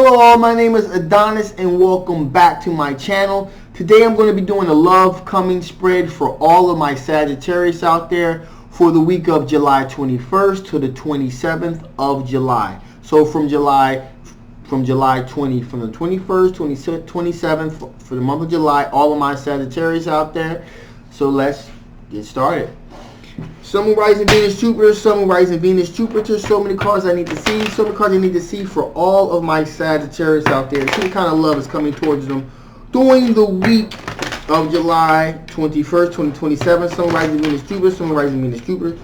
Hello all, my name is Adonis and welcome back to my channel. Today I'm going to be doing a love coming spread for all of my Sagittarius out there for the week of July 21st to the 27th of July. So from the 21st to 27th for the month of July, all of my Sagittarius out there. So let's get started. Sun, Rising, Venus, Jupiter, Sun, Rising, Venus, Jupiter. So many cards I need to see. So many cards I need to see for all of my Sagittarius out there. See what kind of love is coming towards them during the week of July 21st, 2027. Sun, Rising, Venus, Jupiter, Sun, Rising, Venus, Jupiter.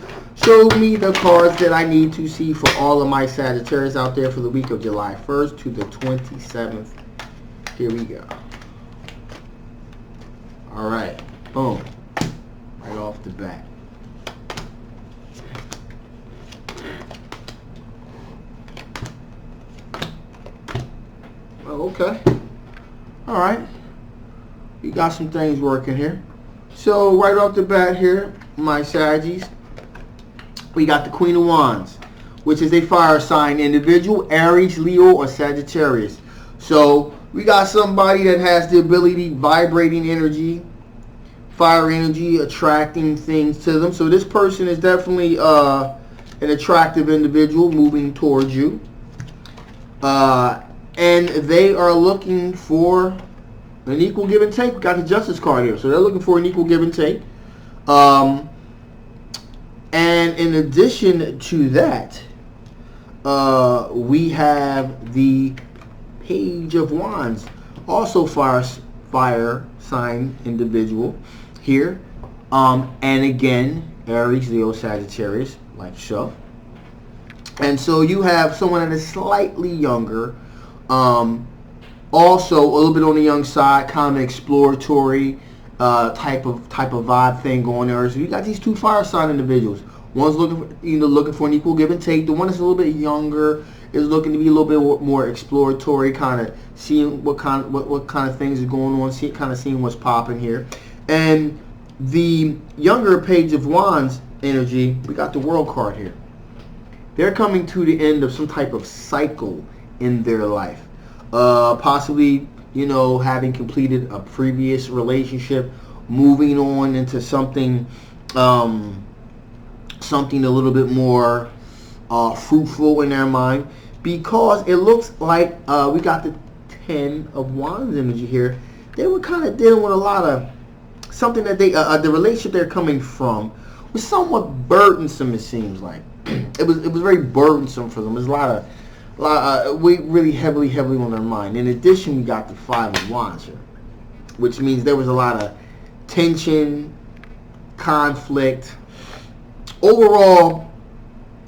Show me the cards that I need to see for all of my Sagittarius out there for the week of July 1st to the 27th. Here we go. All right. Boom. Right off the bat. Okay. All right. We got some things working here. So right off the bat here, my Saggies, we got the Queen of Wands, which is a fire sign individual, Aries, Leo, or Sagittarius. So we got somebody that has the ability, vibrating energy, fire energy, attracting things to them. So this person is definitely an attractive individual moving towards you. And they are looking for an equal give and take. We got the Justice card here. So they're looking for an equal give and take. And in addition to that, we have the Page of Wands. Also fire sign individual here. And again, Aries, Leo, Sagittarius, like so. And so you have someone that is slightly younger. Also a little bit on the young side, kind of exploratory type of vibe thing going there. So you got these two fire sign individuals. One's looking for an equal give and take. The one that's a little bit younger is looking to be a little bit more exploratory, kind of seeing what kind of things are going on, seeing what's popping here. And the younger Page of Wands energy, we got the World card here. They're coming to the end of some type of cycle in their life, possibly having completed a previous relationship, moving on into something something a little bit more fruitful in their mind, because it looks like we got the 10 of Wands energy here. They were kind of dealing with a lot of something that the relationship they're coming from was somewhat burdensome. It seems like it was very burdensome for them. There's a lot of we really heavily on their mind. In addition, we got the 5 of Wands here, which means there was a lot of tension, conflict, overall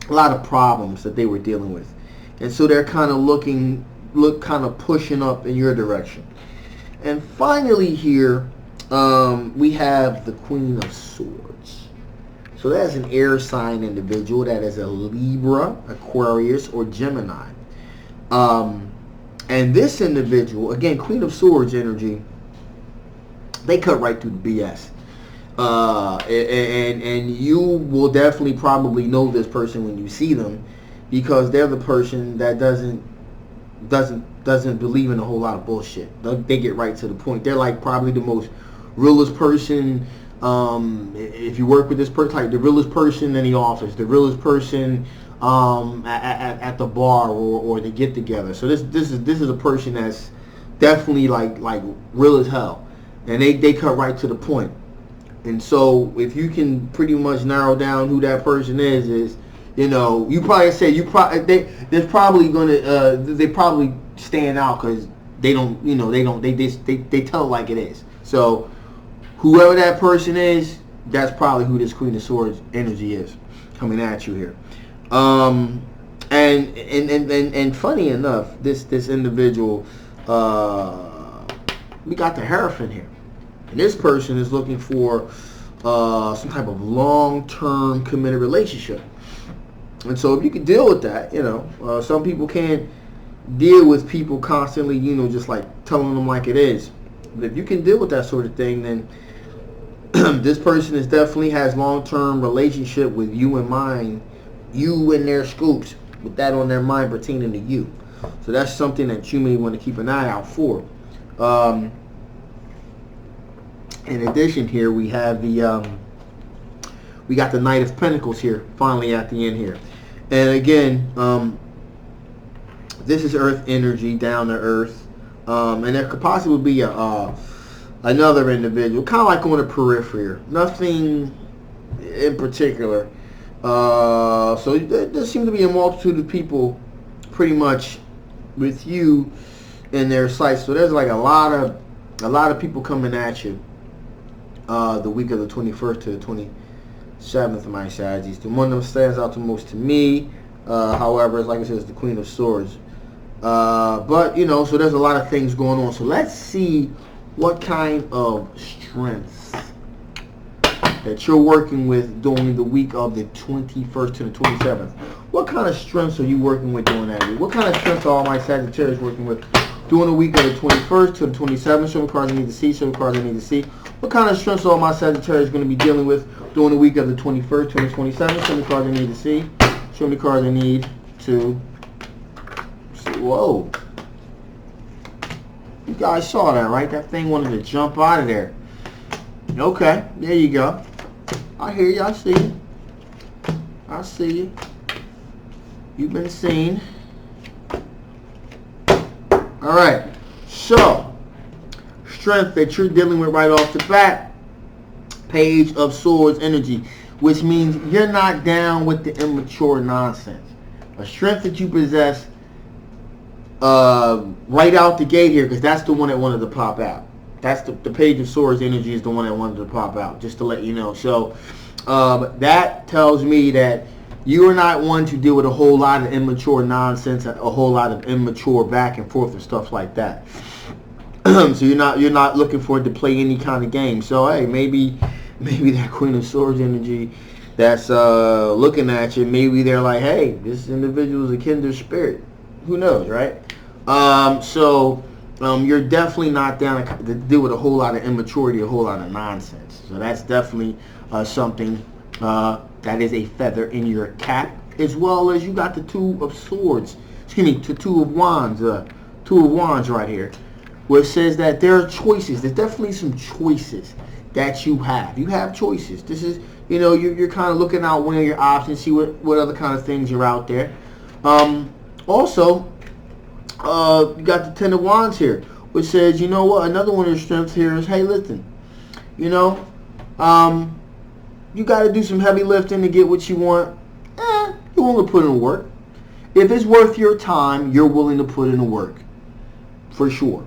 a lot of problems that they were dealing with, and so they're kind of pushing up in your direction. And finally here, we have the Queen of Swords. So that's an air sign individual. That is a Libra, Aquarius, or Gemini. And this individual, again, Queen of Swords energy, they cut right through the BS. And you will definitely probably know this person when you see them, because they're the person that doesn't believe in a whole lot of bullshit. They get right to the point. They're like probably the most realest person. If you work with this person, like the realest person in the office, the realest person at the bar or the get together. So this is a person that's definitely like real as hell, and they cut right to the point. And so if you can pretty much narrow down who that person is you probably say they probably stand out because they tell it like it is. So whoever that person is, that's probably who this Queen of Swords energy is coming at you here. And funny enough, this individual, we got the Hierophant here, and this person is looking for some type of long-term committed relationship. And so if you can deal with that, some people can't deal with people constantly, just like telling them like it is. But if you can deal with that sort of thing, then this person definitely has long-term relationship with you in mind, you and their scoops, with that on their mind pertaining to you. So that's something that you may want to keep an eye out for. In addition, here we have we got the Knight of Pentacles here, finally at the end here. And again, this is Earth energy, down to earth. And there could possibly be another individual, kind of like on the periphery. Nothing in particular. So there seems to be a multitude of people pretty much with you in their sights. So there's like a lot of people coming at you the week of the 21st to the 27th, my Saggies. The one that stands out the most to me, however, is like I said, is the Queen of Swords. But, you know, so there's a lot of things going on. So let's see what kind of strengths that you're working with during the week of the 21st to the 27th. What kind of strengths are you working with during that week? What kind of strengths are all my Sagittarius working with during the week of the 21st to the 27th? Show me cards I need to see. Show me cards I need to see. What kind of strengths are all my Sagittarius going to be dealing with during the week of the 21st to the 27th? Show me cards I need to see. Show me cards I need to see. Whoa. You guys saw that, right? That thing wanted to jump out of there. Okay, there you go. I hear you. I see you. I see you. You've been seen. All right. So, strength that you're dealing with right off the bat, Page of Swords energy, which means you're not down with the immature nonsense. A strength that you possess right out the gate here, because that's the one that wanted to pop out. That's the Page of Swords energy is the one that wanted to pop out, just to let you know. So that tells me that you are not one to deal with a whole lot of immature nonsense, a whole lot of immature back and forth and stuff like that. So you're not looking for it to play any kind of game. So hey, maybe that Queen of Swords energy that's looking at you, maybe they're like, hey, this individual is a kindred spirit. Who knows, right? You're definitely not down to deal with a whole lot of immaturity, a whole lot of nonsense. So that's definitely something that is a feather in your cap, as well as you got the Two of Swords. Excuse me, the Two of Wands. Two of Wands right here, where it says that there are choices. There's definitely some choices that you have. You have choices. This is, you know, you're kind of looking out, weighing your options, see what other kind of things are out there. Also, you got the Ten of Wands here, which says, you know what, another one of your strengths here is, hey, listen, you know, you got to do some heavy lifting to get what you want. You're willing to put in the work. If it's worth your time, you're willing to put in the work, for sure.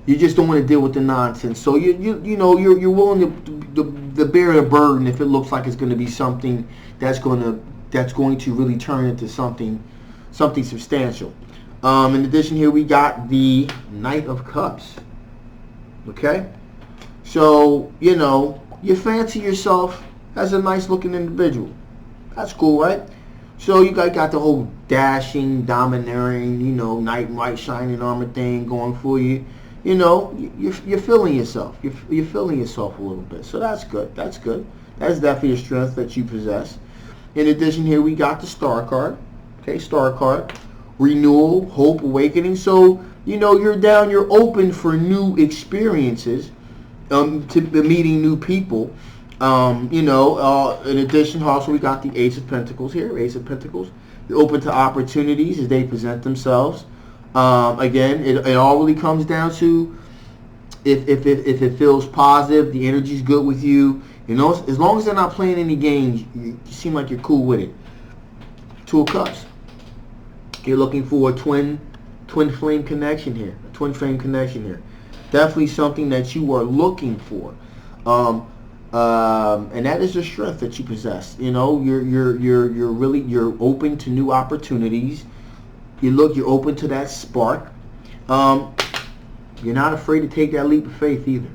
You just don't want to deal with the nonsense. So you know you're willing to bear the burden if it looks like it's going to be something that's going to really turn into something substantial. In addition, here we got the Knight of Cups. Okay, so you know you fancy yourself as a nice looking individual. That's cool, right? So you got the whole dashing, domineering, you know, knight in white shining armor thing going for you. You know, you're feeling yourself. You're feeling yourself a little bit. So that's good. That's good. That's definitely a strength that you possess. In addition, here we got the Star card. Okay, Star card. Renewal, hope, awakening. So, you know, you're down. You're open for new experiences, to meeting new people. In addition, also we got the Ace of Pentacles here. Ace of Pentacles. You're open to opportunities as they present themselves. Again, it all really comes down to if it feels positive, the energy's good with you. You know, as long as they're not playing any games, you seem like you're cool with it. Two of Cups. You're looking for a twin flame connection here. A twin flame connection here. Definitely something that you are looking for. And that is the strength that you possess. You know, you're open to new opportunities. You're open to that spark. You're not afraid to take that leap of faith either.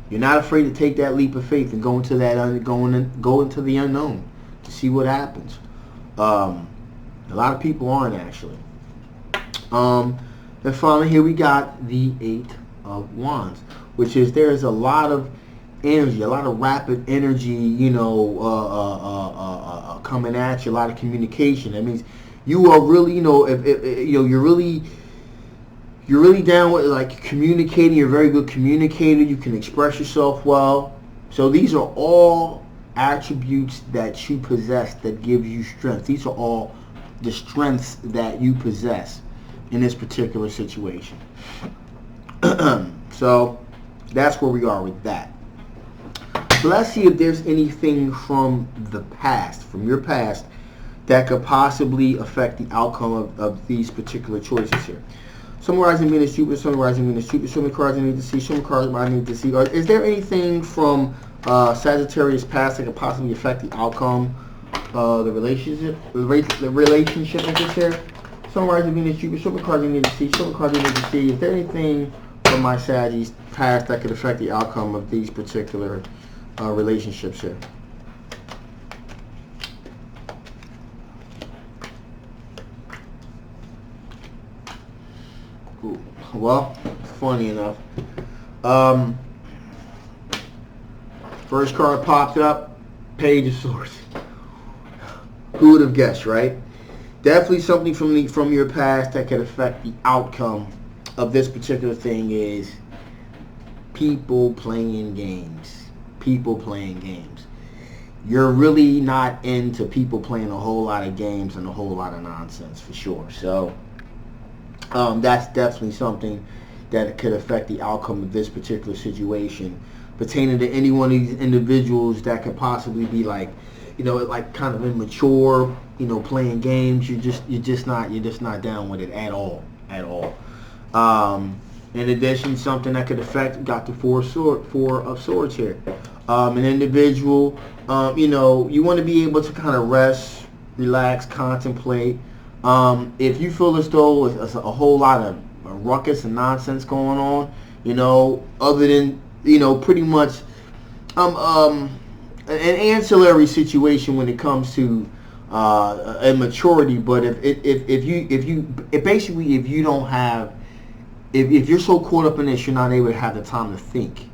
You're not afraid to take that leap of faith and go into the unknown to see what happens. A lot of people aren't actually. And finally, here we got the Eight of Wands, which is there is a lot of energy, a lot of rapid energy, you know, coming at you, a lot of communication. That means You are really, if you're really down with like communicating. You're a very good communicator. You can express yourself well. So these are all attributes that you possess that give you strength. These are all the strengths that you possess in this particular situation. So that's where we are with that. So let's see if there's anything from the past, from your past, that could possibly affect the outcome of these particular choices here. Summarizing Venus Jupiter, summarizing Venus Jupiter, show me cards I need to see, show me cards I need to see. Is there anything from Sagittarius past that could possibly affect the outcome of the relationship of this here? Summarizing Venus Jupiter, show me cards I need to see, show me cards I need to see. Is there anything from my Sagittarius past that could affect the outcome of these particular relationships here? Ooh. Well, funny enough, first card popped up, Page of Swords. Who would have guessed, right? Definitely something from your past that could affect the outcome of this particular thing is people playing games. People playing games. You're really not into people playing a whole lot of games and a whole lot of nonsense, for sure. So that's definitely something that could affect the outcome of this particular situation pertaining to any one of these individuals that could possibly be like, like kind of immature, playing games. You're just not down with it at all. In addition, something that could affect, got the Four of Swords here. An individual, you want to be able to kind of rest, relax, contemplate. If you feel as though there's a whole lot of ruckus and nonsense going on, other than, pretty much an ancillary situation when it comes to immaturity. But if you don't have, if you're so caught up in this, you're not able to have the time to think,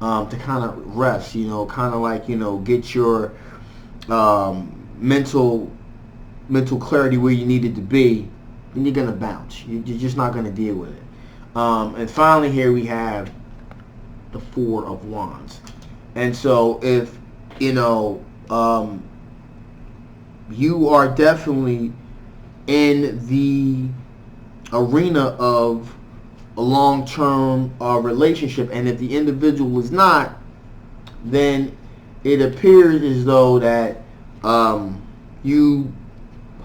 to kind of rest, kind of like, get your mental clarity where you need it to be, then you're going to bounce. You're just not going to deal with it. And finally here we have the Four of Wands. And so if, you are definitely in the arena of a long-term relationship, and if the individual is not, then it appears as though that you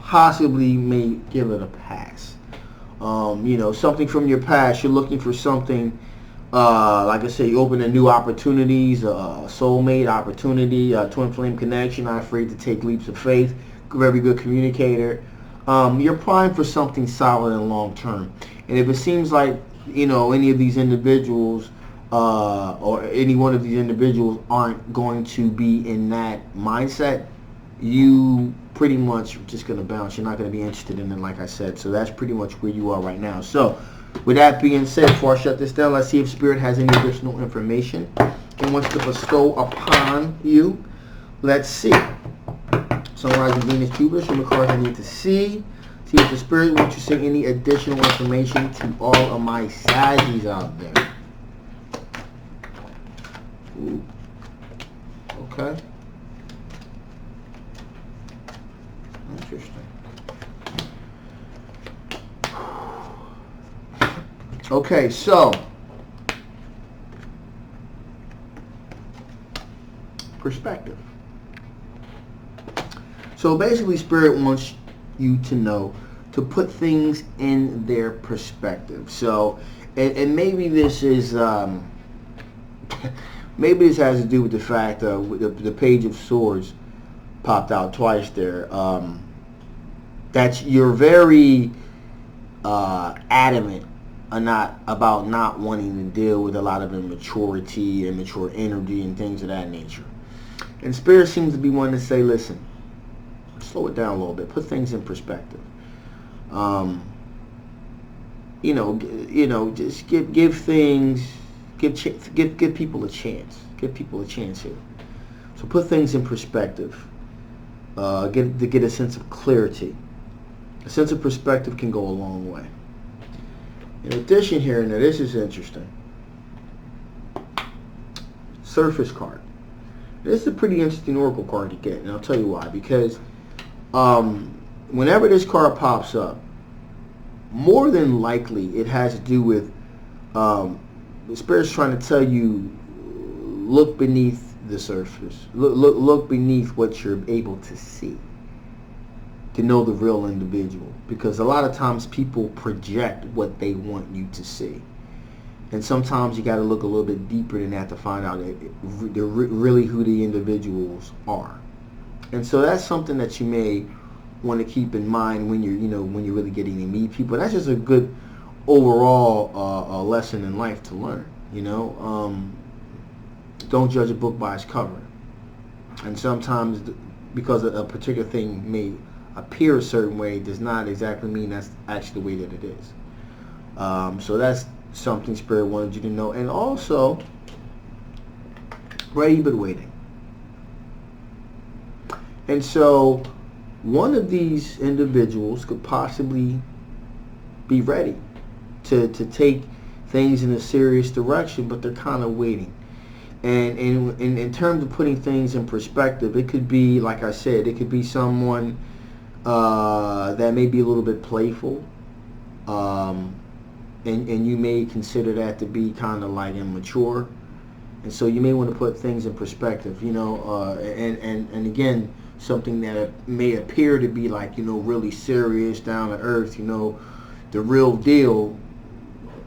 possibly may give it a pass. Something from your past, you're looking for something, like I say, you open to new opportunities, a soulmate opportunity, a twin flame connection, not afraid to take leaps of faith, very good communicator. You're primed for something solid and long term. And if it seems like, any of these individuals or any one of these individuals aren't going to be in that mindset, you pretty much just going to bounce. You're not going to be interested in it, like I said. So that's pretty much where you are right now. So with that being said, before I shut this down, let's see if Spirit has any additional information it wants to bestow upon you. Let's see. Sunrise and Venus Jupiter, show me cards I need to see. See if the Spirit wants to say any additional information to all of my Saggies out there. Ooh. Okay. Interesting. Okay, so perspective. So basically, Spirit wants you to know to put things in their perspective. So, and maybe this is maybe this has to do with the fact the Page of Swords popped out twice there. That you're very adamant about not wanting to deal with a lot of immaturity, immature energy, and things of that nature. And Spirit seems to be wanting to say, listen, slow it down a little bit, put things in perspective. Just give things, give people a chance. Give people a chance here. So put things in perspective. Get a sense of clarity. A sense of perspective can go a long way. In addition here, now this is interesting. Surface card. This is a pretty interesting oracle card to get, and I'll tell you why. Because whenever this card pops up, more than likely it has to do with the Spirit's trying to tell you, look beneath the surface. Look beneath what you're able to see, to know the real individual. Because a lot of times people project what they want you to see. And sometimes you got to look a little bit deeper than that to find out really who the individuals are. And so that's something that you may want to keep in mind when you're, when you're really getting to meet people. That's just a good overall lesson in life to learn. Don't judge a book by its cover. And sometimes because a particular thing may appear a certain way does not exactly mean that's actually the way that it is. So that's something Spirit wanted you to know. And also, ready but waiting. And so one of these individuals could possibly be ready to take things in a serious direction, but they're kind of waiting. And in terms of putting things in perspective, it could be, like I said, it could be someone that may be a little bit playful, and you may consider that to be kind of like immature, and so you may want to put things in perspective, and again, something that may appear to be like, really serious, down to earth, the real deal.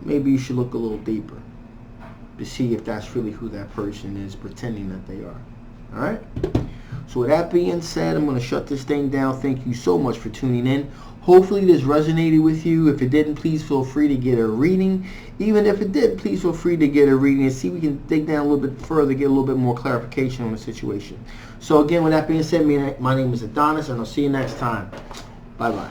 Maybe you should look a little deeper to see if that's really who that person is pretending that they are. All right? So with that being said, I'm going to shut this thing down. Thank you so much for tuning in. Hopefully this resonated with you. If it didn't, please feel free to get a reading. Even if it did, please feel free to get a reading and see if we can dig down a little bit further, get a little bit more clarification on the situation. So again, with that being said, my name is Adonis, and I'll see you next time. Bye-bye.